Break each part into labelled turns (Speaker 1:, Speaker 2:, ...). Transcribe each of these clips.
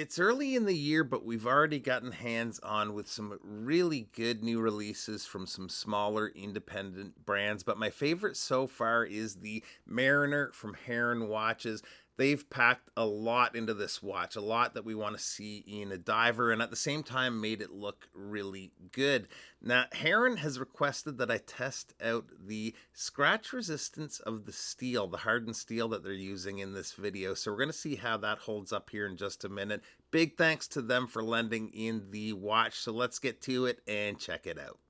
Speaker 1: It's early in the year, but we've already gotten hands on with some really good new releases from some smaller independent brands. But my favorite so far is the Mariner from Heron Watches. They've packed a lot into this watch, a lot that we want to see in a diver, and at the same time made it look really good. Now, Heron has requested that I test out the scratch resistance of the steel, the hardened steel that they're using in this video. So we're going to see how that holds up here in just a minute. Big thanks to them for lending in the watch. So let's get to it and check it out.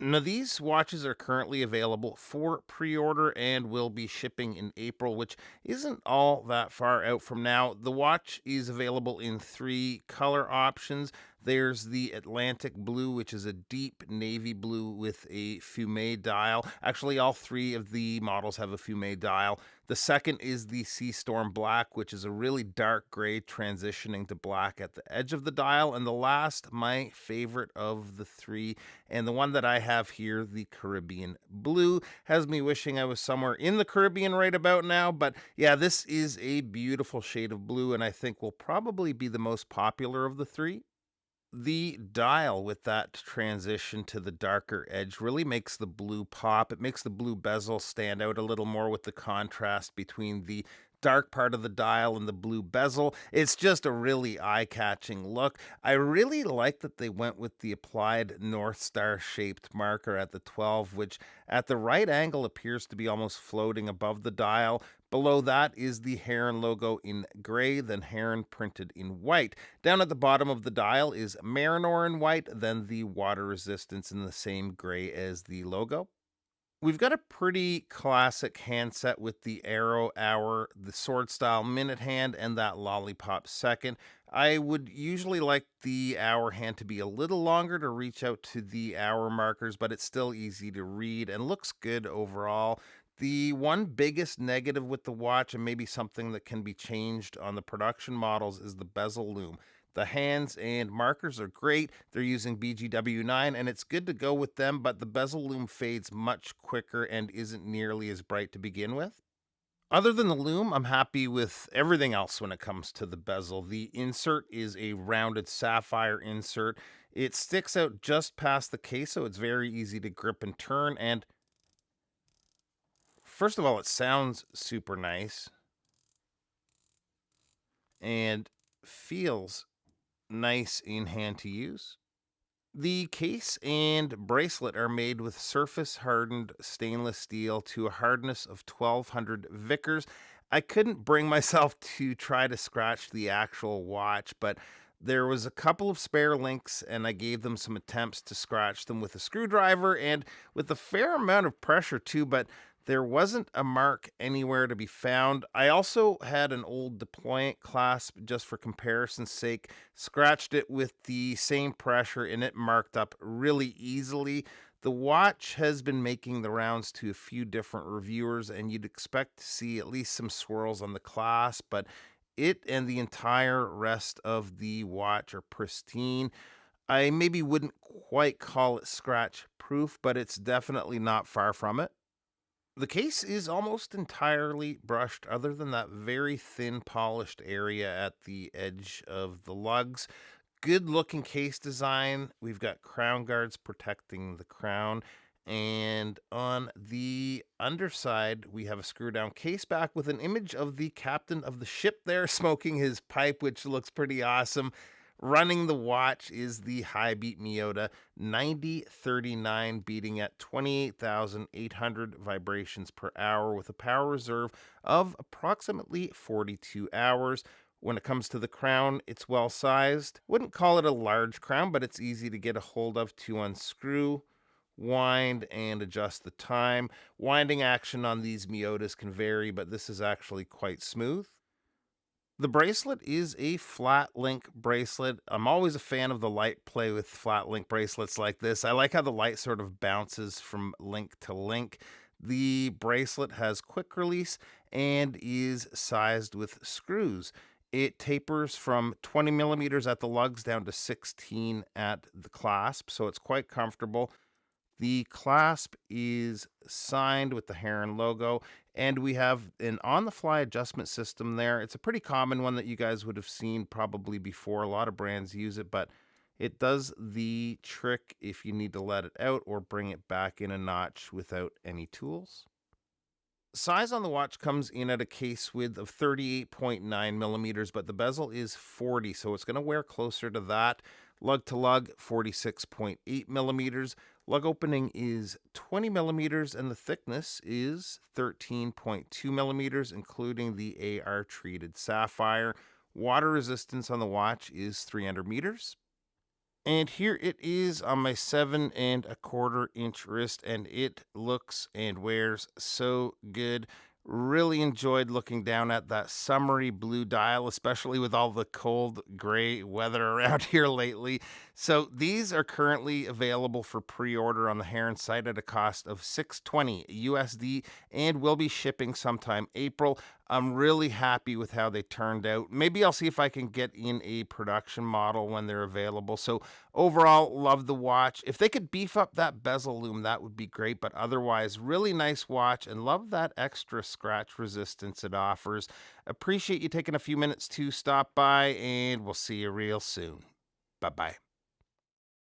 Speaker 1: Now, these watches are currently available for pre order and will be shipping in April, which isn't all that far out from now. The watch is available in three color options. There's the Atlantic Blue, which is a deep navy blue with a fume dial. Actually, all three of the models have a fume dial. The second is the Sea Storm Black, which is a really dark gray transitioning to black at the edge of the dial. And the last, my favorite of the three, and the one that I have here, the Caribbean Blue, has me wishing I was somewhere in the Caribbean right about now. But yeah, this is a beautiful shade of blue, and I think will probably be the most popular of the three. The dial with that transition to the darker edge really makes the blue pop. It makes the blue bezel stand out a little more with the contrast between the dark part of the dial and the blue bezel. It's just a really eye-catching look. I really like that they went with the applied North Star shaped marker at the 12, which at the right angle appears to be almost floating above the dial. Below that is the Heron logo in gray, then Heron printed in white. Down at the bottom of the dial is Marinor in white, then the water resistance in the same gray as the logo. We've got a pretty classic handset with the arrow hour, the sword style minute hand, and that lollipop second. I would usually like the hour hand to be a little longer to reach out to the hour markers, but it's still easy to read and looks good overall. The one biggest negative with the watch, and maybe something that can be changed on the production models, is the bezel loom. The hands and markers are great. They're using BGW9 and it's good to go with them, but the bezel loom fades much quicker and isn't nearly as bright to begin with. Other than the loom, I'm happy with everything else when it comes to the bezel. The insert is a rounded sapphire insert. It sticks out just past the case, so it's very easy to grip and turn. And first of all, it sounds super nice and feels nice in hand to use. The case and bracelet are made with surface hardened stainless steel to a hardness of 1200 Vickers. I couldn't bring myself to try to scratch the actual watch, but there was a couple of spare links and I gave them some attempts to scratch them with a screwdriver and with a fair amount of pressure too, but there wasn't a mark anywhere to be found. I also had an old deployant clasp just for comparison's sake, scratched it with the same pressure and it marked up really easily. The watch has been making the rounds to a few different reviewers, and you'd expect to see at least some swirls on the clasp, but it and the entire rest of the watch are pristine. I maybe wouldn't quite call it scratch proof, but it's definitely not far from it. The case is almost entirely brushed, other than that very thin polished area at the edge of the lugs. Good looking case design. We've got crown guards protecting the crown. And on the underside, we have a screw down case back with an image of the captain of the ship there smoking his pipe, which looks pretty awesome. Running the watch is the high beat Miyota 9039, beating at 28,800 vibrations per hour with a power reserve of approximately 42 hours. When it comes to the crown, it's well sized. Wouldn't call it a large crown, but it's easy to get a hold of to unscrew, wind, and adjust the time. Winding action on these Miyotas can vary, but this is actually quite smooth. The bracelet is a flat link bracelet. I'm always a fan of the light play with flat link bracelets like this. I like how the light sort of bounces from link to link. The bracelet has quick release and is sized with screws. It tapers from 20 millimeters at the lugs down to 16 at the clasp, so it's quite comfortable. The clasp is signed with the Heron logo, And we have an on-the-fly adjustment system there. It's a pretty common one that you guys would have seen probably before. A lot of brands use it, but it does the trick if you need to let it out or bring it back in a notch without any tools. Size on the watch comes in at a case width of 38.9 millimeters, but the bezel is 40, so it's going to wear closer to that. Lug to lug, 46.8 millimeters. Lug opening is 20 millimeters, and the thickness is 13.2 millimeters, including the AR treated sapphire. Water resistance on the watch is 300 meters. And here it is on my 7.25 inch wrist, and it looks and wears so good. Really enjoyed looking down at that summery blue dial, especially with all the cold gray weather around here lately. So these are currently available for pre-order on the Heron site at a cost of $620 USD and will be shipping sometime April. I'm really happy with how they turned out. Maybe I'll see if I can get in a production model when they're available. So overall, love the watch. If they could beef up that bezel loom, that would be great. But otherwise, really nice watch, and love that extra scratch resistance it offers. Appreciate you taking a few minutes to stop by, and we'll see you real soon. Bye-bye.